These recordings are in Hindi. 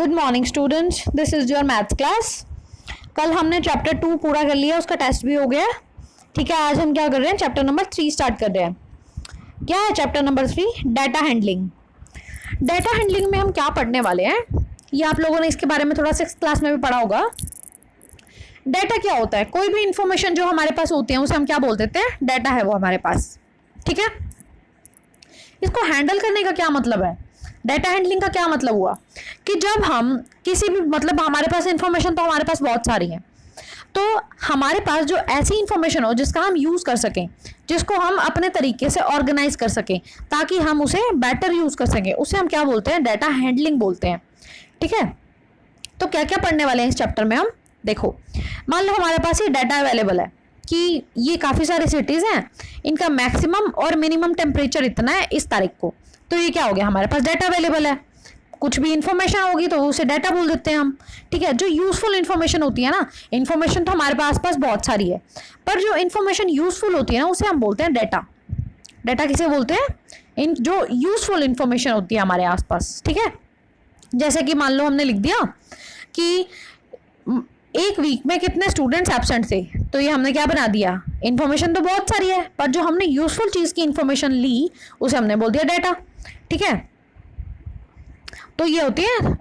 Good morning students, this is your maths class. कल हमने चैप्टर 2 पूरा कर लिया, उसका टेस्ट भी हो गया। ठीक है, आज हम क्या कर रहे हैं, चैप्टर नंबर 3 स्टार्ट कर रहे हैं। क्या है chapter number 3? Data handling. Data handling में हम क्या पढ़ने वाले हैं, ये आप लोगों ने इसके बारे में थोड़ा 6th क्लास में भी पढ़ा होगा। डाटा क्या होता है? कोई भी इंफॉर्मेशन जो हमारे पास होती है उसे हम क्या बोल देते हैं? डाटा है वो हमारे पास। ठीक है, इसको हैंडल करने का क्या मतलब है? डाटा हैंडलिंग का क्या मतलब हुआ कि जब हम किसी भी मतलब हमारे पास इंफॉर्मेशन तो हमारे पास बहुत सारी है, तो हमारे पास जो ऐसी इंफॉर्मेशन हो जिसका हम यूज़ कर सकें, जिसको हम अपने तरीके से ऑर्गेनाइज कर सकें ताकि हम उसे बेटर यूज़ कर सकें, उसे हम क्या बोलते हैं? डाटा हैंडलिंग बोलते हैं। ठीक है, तो क्या क्या पढ़ने वाले हैं इस चैप्टर में हम? देखो, मान लो हमारे पास ये डाटा अवेलेबल है कि ये काफ़ी सारे सिटीज़ हैं, इनका मैक्सिमम और मिनिमम टेम्परेचर इतना है इस तारीख को, तो ये क्या हो गया? हमारे पास डाटा अवेलेबल है। कुछ भी इंफॉर्मेशन होगी तो उसे डाटा बोल देते हैं हम। ठीक है, जो यूजफुल इंफॉर्मेशन होती है ना, इंफॉर्मेशन तो हमारे पास बहुत सारी है, पर जो इंफॉर्मेशन यूजफुल होती है ना उसे हम बोलते हैं डाटा। डाटा किसे बोलते हैं? इन जो यूजफुल इंफॉर्मेशन होती है हमारे आसपास। ठीक है, जैसे कि मान लो हमने लिख दिया कि एक वीक में कितने स्टूडेंट्स एब्सेंट थे, तो ये हमने क्या बना दिया? इंफॉर्मेशन तो बहुत सारी है, पर जो हमने यूजफुल चीज़ की इंफॉर्मेशन ली उसे हमने बोल दिया डाटा। ठीक है, तो ये होती है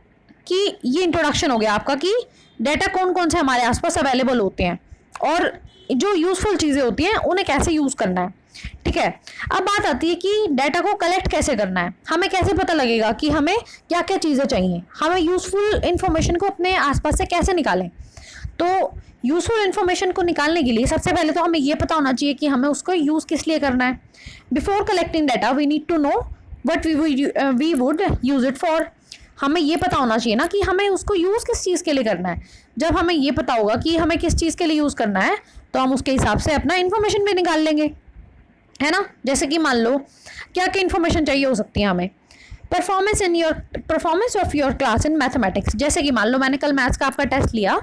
कि ये इंट्रोडक्शन हो गया आपका कि डाटा कौन कौन से हमारे आसपास अवेलेबल होते हैं और जो यूजफुल चीज़ें होती हैं उन्हें कैसे यूज़ करना है। ठीक है, अब बात आती है कि डाटा को कलेक्ट कैसे करना है। हमें कैसे पता लगेगा कि हमें क्या क्या चीज़ें चाहिए, हमें यूजफुल इंफॉर्मेशन को अपने आसपास से कैसे निकालें? तो यूजफुल इंफॉर्मेशन को निकालने के लिए सबसे पहले तो हमें ये पता होना चाहिए कि हमें उसको यूज़ किस लिए करना है। Before collecting data we need to know what we would use it for. हमें ये पता होना चाहिए ना कि हमें उसको यूज़ किस चीज़ के लिए करना है। जब हमें ये पता होगा कि हमें किस चीज़ के लिए यूज़ करना है तो हम उसके हिसाब से अपना इन्फॉर्मेशन भी निकाल लेंगे, है ना। जैसे कि मान लो क्या क्या इन्फॉर्मेशन चाहिए हो सकती है हमें। Performance of your class in mathematics. जैसे कि मान लो मैंने कल मैथ्स का आपका टेस्ट लिया,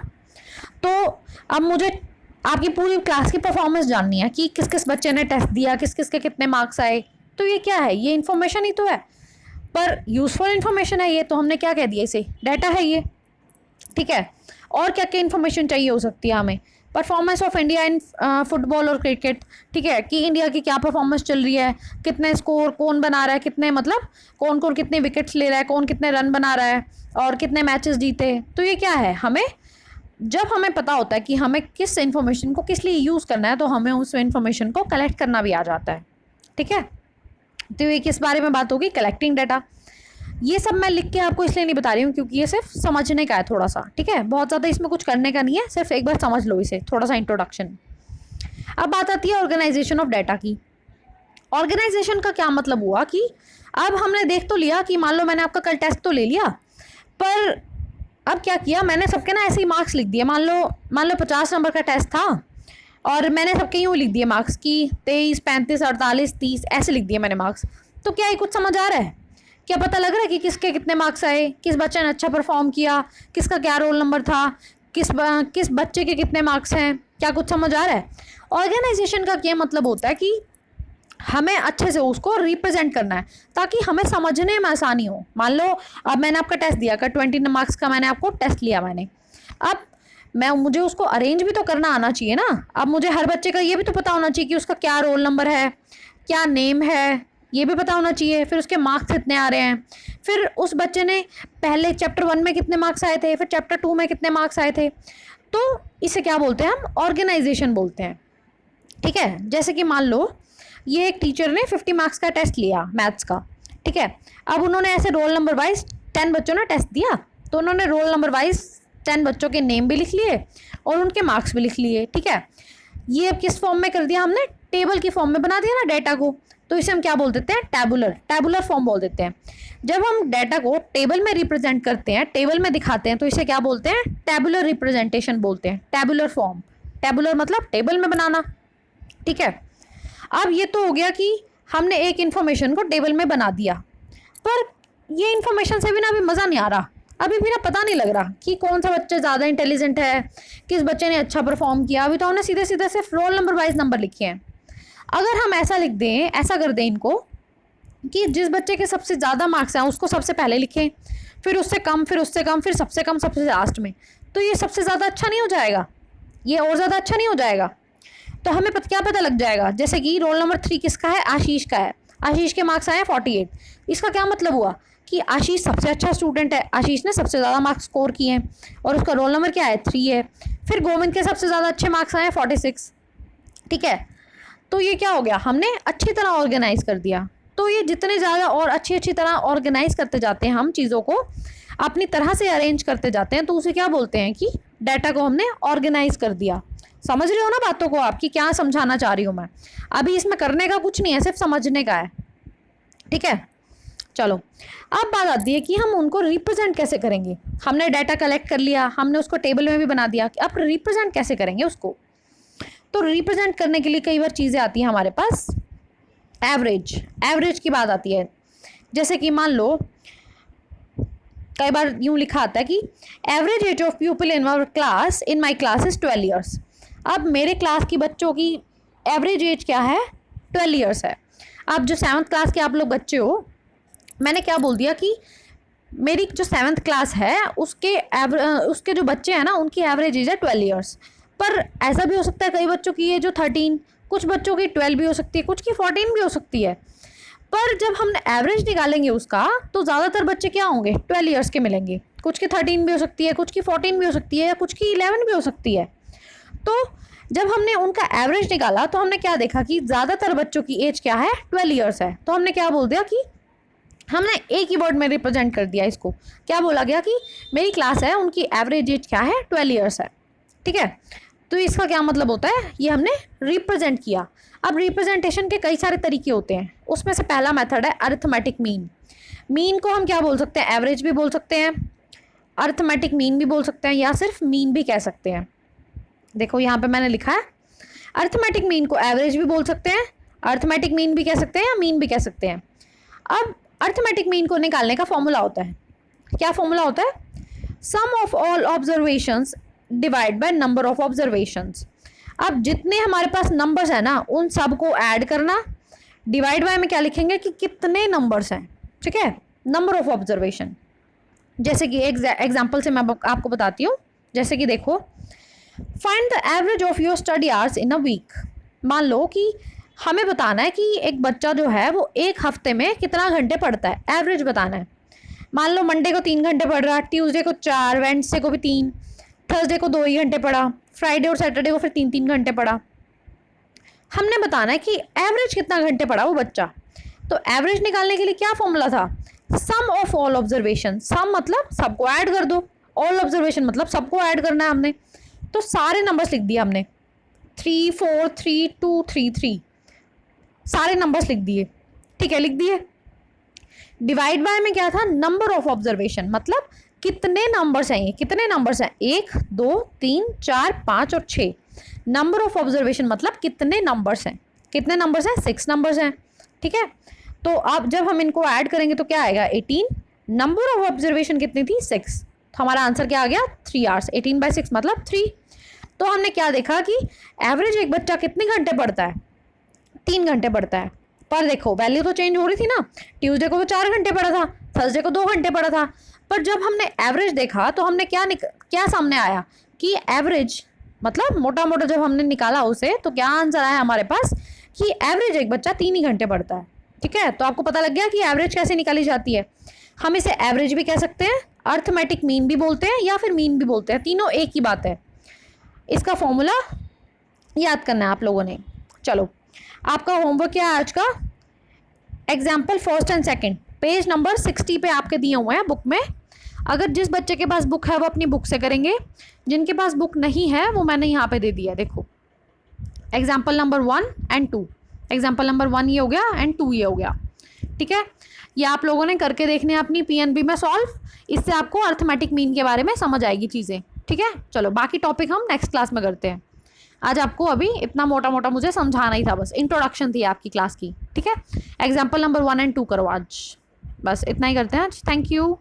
तो अब मुझे आपकी पूरी क्लास की परफॉर्मेंस जाननी है कि किस किस बच्चे ने टेस्ट दिया, किस किस के कितने मार्क्स आए। तो ये क्या है? ये इन्फॉर्मेशन ही तो है, पर यूजफुल इन्फॉर्मेशन है ये, तो हमने क्या कह दिया? इसे डाटा है ये। ठीक है, और क्या क्या इन्फॉर्मेशन चाहिए हो सकती है हमें? Performance of India in football और क्रिकेट। ठीक है, कि इंडिया की क्या परफॉर्मेंस चल रही है, कितने स्कोर कौन बना रहा है, कितने मतलब कौन कौन कितने विकेट्स ले रहा है, कौन कितने रन बना रहा है और कितने मैचेस जीते। तो ये क्या है? हमें जब हमें पता होता है कि हमें किस इन्फॉर्मेशन को किस लिए यूज़ करना है, तो हमें उस इन्फॉर्मेशन को कलेक्ट करना भी आ जाता है। ठीक है, तो ये किस बारे में बात होगी? Collecting data. ये सब मैं लिख के आपको इसलिए नहीं बता रही हूँ क्योंकि ये सिर्फ समझने का है थोड़ा सा। ठीक है, बहुत ज़्यादा इसमें कुछ करने का नहीं है, सिर्फ एक बार समझ लो इसे, थोड़ा सा इंट्रोडक्शन। अब बात आती है ऑर्गेनाइजेशन ऑफ डाटा की। ऑर्गेनाइजेशन का क्या मतलब हुआ कि अब हमने देख तो लिया कि मान लो मैंने आपका कल टेस्ट तो ले लिया, पर अब क्या किया मैंने? सबके ना ऐसे ही मार्क्स लिख दिए। मान लो 50 नंबर का टेस्ट था और मैंने सबके यूँ लिख दिए मार्क्स कि 23, 35, 48, 30 ऐसे लिख दिए मैंने मार्क्स। तो क्या ये कुछ समझ आ रहा है? क्या पता लग रहा है कि किसके कितने मार्क्स आए, किस बच्चे ने अच्छा परफॉर्म किया, किसका क्या रोल नंबर था, किस बच्चे के कितने मार्क्स हैं? क्या कुछ समझ आ रहा है? ऑर्गेनाइजेशन का क्या मतलब होता है कि हमें अच्छे से उसको रिप्रेजेंट करना है ताकि हमें समझने में आसानी हो। मान लो अब मैंने आपका टेस्ट दिया कर 20 मार्क्स का मैंने आपको टेस्ट लिया मैंने, अब मुझे उसको अरेंज भी तो करना आना चाहिए ना। अब मुझे हर बच्चे का ये भी तो पता होना चाहिए कि उसका क्या रोल नंबर है, क्या नेम है, ये भी पता होना चाहिए। फिर उसके मार्क्स कितने आ रहे हैं, फिर उस बच्चे ने पहले चैप्टर 1 में कितने मार्क्स आए थे, फिर चैप्टर 2 में कितने मार्क्स आए थे। तो इसे क्या बोलते हैं? हम ऑर्गेनाइजेशन बोलते हैं। ठीक है, जैसे कि मान लो ये एक टीचर ने 50 मार्क्स का टेस्ट लिया मैथ्स का। ठीक है, अब उन्होंने ऐसे रोल नंबर वाइज 10 बच्चों ने टेस्ट दिया, तो उन्होंने रोल नंबर वाइज 10 बच्चों के नेम भी लिख लिए और उनके मार्क्स भी लिख लिए। ठीक है, ये अब किस फॉर्म में कर दिया हमने? टेबल की फॉर्म में बना दिया ना डाटा को, तो इसे हम क्या बोल देते हैं? टैबुलर फॉर्म बोल देते हैं। जब हम डाटा को टेबल में रिप्रेजेंट करते हैं, टेबल में दिखाते हैं, तो इसे क्या बोलते हैं? टैबुलर रिप्रेजेंटेशन बोलते हैं। टैबुलर फॉर्म, टैबुलर मतलब टेबल में बनाना। ठीक है, अब ये तो हो गया कि हमने एक इन्फॉर्मेशन को टेबल में बना दिया, पर ये इन्फॉर्मेशन से भी ना अभी मज़ा नहीं आ रहा। अभी भी ना पता नहीं लग रहा कि कौन सा बच्चा ज़्यादा इंटेलिजेंट है, किस बच्चे ने अच्छा परफॉर्म किया। अभी तो हमने सीधे सीधे सिर्फ रोल नंबर वाइज नंबर लिखे हैं। अगर हम ऐसा लिख दें, ऐसा कर दें इनको कि जिस बच्चे के सबसे ज़्यादा मार्क्स हैं उसको सबसे पहले लिखें, फिर उससे कम, फिर उससे कम, फिर सबसे कम, सबसे लास्ट में, तो ये सबसे ज़्यादा अच्छा नहीं हो जाएगा? ये और ज़्यादा अच्छा नहीं हो जाएगा? तो हमें क्या पता लग जाएगा, जैसे कि रोल नंबर 3 किसका है? आशीष का है। आशीष के मार्क्स आए हैं 48। इसका क्या मतलब हुआ कि आशीष सबसे अच्छा स्टूडेंट है, आशीष ने सबसे ज़्यादा मार्क्स स्कोर किए हैं और उसका रोल नंबर क्या है? 3 है। फिर गोविंद के सबसे ज़्यादा अच्छे मार्क्स आए हैं 46। ठीक है, तो ये क्या हो गया? हमने अच्छी तरह ऑर्गेनाइज कर दिया। तो ये जितने ज़्यादा और अच्छी तरह ऑर्गेनाइज करते जाते हैं हम चीज़ों को, अपनी तरह से अरेंज करते जाते हैं, तो उसे क्या बोलते हैं कि डाटा को हमने ऑर्गेनाइज कर दिया। समझ रहे हो ना बातों को? आपकी क्या समझाना चाह रही हूँ मैं? अभी इसमें करने का कुछ नहीं है, सिर्फ समझने का है। ठीक है, चलो अब बात आती है कि हम उनको रिप्रेजेंट कैसे करेंगे। हमने डाटा कलेक्ट कर लिया, हमने उसको टेबल में भी बना दिया, अब रिप्रेजेंट कैसे करेंगे उसको? तो रिप्रेजेंट करने के लिए कई बार चीज़ें आती हैं हमारे पास। एवरेज की बात आती है। जैसे कि मान लो कई बार यूँ लिखा आता है कि average age of people in my class is 12 years. अब मेरे क्लास की बच्चों की एवरेज एज क्या है? 12 ईयर्स है। अब जो 7th क्लास के आप लोग बच्चे हो, मैंने क्या बोल दिया कि मेरी जो 7th क्लास है उसके जो बच्चे हैं ना, उनकी एवरेज एज है 12 ईयर्स। पर ऐसा भी हो सकता है कई बच्चों की एज हो 13, कुछ बच्चों की 12 भी हो सकती है, कुछ की 14 भी हो सकती है। पर जब हम एवरेज निकालेंगे उसका, तो ज़्यादातर बच्चे क्या होंगे? 12 ईयर्स के मिलेंगे। कुछ की 13 भी हो सकती है, कुछ की 14 भी हो सकती है, या कुछ की 11 भी हो सकती है। तो जब हमने उनका एवरेज निकाला तो हमने क्या देखा कि ज़्यादातर बच्चों की एज क्या है? 12 ईयर्स है। तो हमने क्या बोल दिया कि हमने एक ही वर्ड में रिप्रेजेंट कर दिया इसको। क्या बोला गया कि मेरी क्लास है, उनकी एवरेज एज क्या है? 12 ईयर्स है। ठीक है, तो इसका क्या मतलब होता है? ये हमने रिप्रेजेंट किया। अब रिप्रेजेंटेशन के कई सारे तरीके होते हैं, उसमें से पहला मेथड है अरिथमेटिक मीन। मीन को हम क्या बोल सकते हैं? एवरेज भी बोल सकते हैं, अरिथमेटिक मीन भी बोल सकते हैं, या सिर्फ मीन भी कह सकते हैं। देखो यहाँ पे मैंने लिखा है, अरिथमेटिक मीन को एवरेज भी बोल सकते हैं, अरिथमेटिक मीन भी कह सकते हैं, या मीन भी कह सकते हैं। अब अरिथमेटिक मीन को निकालने का फॉर्मूला होता है। क्या फॉर्मूला होता है? Sum of all observations divide by number of observations. अब जितने हमारे पास नंबर्स हैं ना, उन सब को ऐड करना, डिवाइड बाय में क्या लिखेंगे कि कितने नंबर्स हैं। ठीक है, नंबर ऑफ ऑब्जर्वेशन। जैसे कि एक एग्जाम्पल से मैं आपको बताती हूँ। जैसे कि देखो, find the average of your study hours in a week. मान लो कि हमें बताना है कि एक बच्चा जो है वो एक हफ्ते में कितना घंटे पढ़ता है, एवरेज बताना है। मान लो मंडे को 3 घंटे पढ़ रहा, ट्यूसडे को 4, वेडनेसडे को भी 3, थर्सडे को 2 ही घंटे पढ़ा, फ्राइडे और सैटरडे को फिर 3-3 घंटे पढ़ा। हमने बताना है कि एवरेज कितना घंटे पढ़ा वो बच्चा। तो एवरेज निकालने के लिए क्या फॉर्मूला था? सम ऑफ ऑल ऑब्जर्वेशन। सम मतलब सबको ऐड कर दो, ऑल ऑब्जर्वेशन मतलब सबको ऐड करना है हमने। तो सारे नंबर्स लिख दिए हमने, 3, 4, 3, 2, 3, 3, सारे नंबर्स लिख दिए। ठीक है, लिख दिए। डिवाइड बाय में क्या था? नंबर ऑफ ऑब्जर्वेशन, मतलब कितने नंबर्स हैं, ये कितने नंबर्स हैं? 1, 2, 3, 4, 5 और 6। नंबर ऑफ ऑब्जर्वेशन मतलब कितने नंबर्स हैं। कितने नंबर्स हैं? 6 नंबर्स हैं। ठीक है, तो अब जब हम इनको ऐड करेंगे तो क्या आएगा? 18। नंबर ऑफ ऑब्जर्वेशन कितनी थी? 6। तो हमारा आंसर क्या आ गया? 3 आवर्स। 18/6 मतलब 3। तो हमने क्या देखा कि एवरेज एक बच्चा कितने घंटे पढ़ता है? 3 घंटे पढ़ता है। पर देखो वैल्यू तो चेंज हो रही थी ना, ट्यूसडे को वो 4 घंटे पढ़ा था, थर्सडे को 2 घंटे पढ़ा था। पर जब हमने एवरेज देखा तो हमने क्या सामने आया कि एवरेज मतलब मोटा मोटा जब हमने निकाला उसे, तो क्या आंसर आया हमारे पास कि एवरेज एक बच्चा 3 ही घंटे पढ़ता है। ठीक है, तो आपको पता लग गया कि एवरेज कैसे निकाली जाती है। हम इसे एवरेज भी कह सकते हैं, अरिथमेटिक मीन भी बोलते हैं, या फिर मीन भी बोलते हैं, तीनों एक ही बात है। इसका फॉर्मूला याद करना है आप लोगों ने। चलो, आपका होमवर्क क्या है आज का? Example first and second, page number 60 पे आपके दिए हुए हैं बुक में। अगर जिस बच्चे के पास बुक है वो अपनी बुक से करेंगे, जिनके पास बुक नहीं है वो मैंने यहाँ पे दे दिया है। देखो, example number 1 and 2। Example number 1 ये हो गया एंड 2 ये हो गया। ठीक है, ये आप लोगों ने करके देखने हैं अपनी PNB में सॉल्व। इससे आपको अरिथमेटिक मीन के बारे में समझ आएगी चीज़ें। ठीक है, चलो बाकी टॉपिक हम नेक्स्ट क्लास में करते हैं। आज आपको अभी इतना मोटा मोटा मुझे समझाना ही था, बस इंट्रोडक्शन थी आपकी क्लास की। ठीक है, एग्जाम्पल नंबर 1 एंड 2 करो आज, बस इतना ही करते हैं आज। Thank you.